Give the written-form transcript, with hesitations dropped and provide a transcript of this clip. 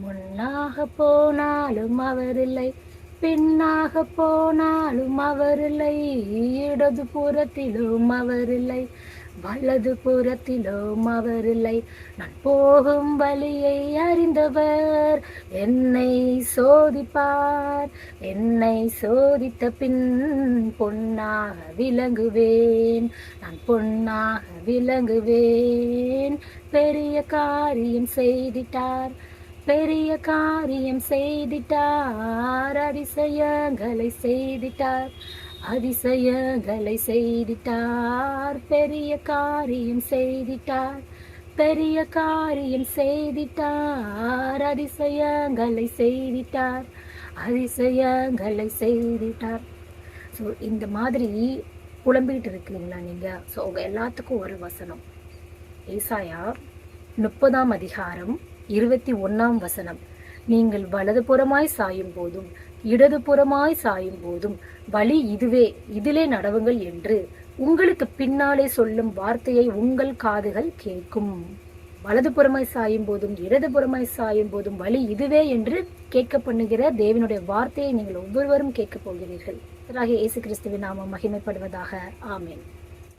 முன்னாக போனாலும் அவரில்லை, பின்னாக போனாலும் அவரில்லை, இடது புறத்திலும் அவரில்லை, வலது புறத்திலும் அவரில்லை. நான் போகும் வழியை அறிந்தவர் என்னை சோதிப்பார். என்னை சோதித்த பின் பொன்னாக விளங்குவேன். நான் பொன்னாக விளங்குவேன். பெரிய காரியம் செய்திட்டார், பெரிய காரியம் செய்திட்டார். அதிசயங்களை செய்திட்டார், அதிசயங்களை செய்திட்டார். பெரிய காரியம் செய்திட்டார், பெரிய காரியம் செய்திட்டார். அதிசயங்களை செய்திட்டார், அதிசயங்களை செய்திட்டார். ஸோ இந்த மாதிரி புலம்பிகிட்டு இருக்கிறீங்களா நீங்கள்? ஸோ உங்க எல்லாத்துக்கும் ஒரு வசனம், ஏசாயா 30:21 நீங்கள் வலதுபுறமாய் சாயும் போதும் இடதுபுறமாய் சாயும் போதும் வழி இதுவே, இதிலே நடவுங்கள் என்று உங்களுக்கு பின்னாலே சொல்லும் வார்த்தையை உங்கள் காதுகள் கேட்கும். வலதுபுறமாய் சாயும் போதும் இடதுபுறமாய் சாயும் போதும் வழி இதுவே என்று கேட்க பண்ணுகிற தேவனுடைய வார்த்தையை நீங்கள் ஒவ்வொருவரும் கேட்க போகிறீர்கள். இயேசு கிறிஸ்துவின் நாமம் மகிமைப்படுவதாக. ஆமென்.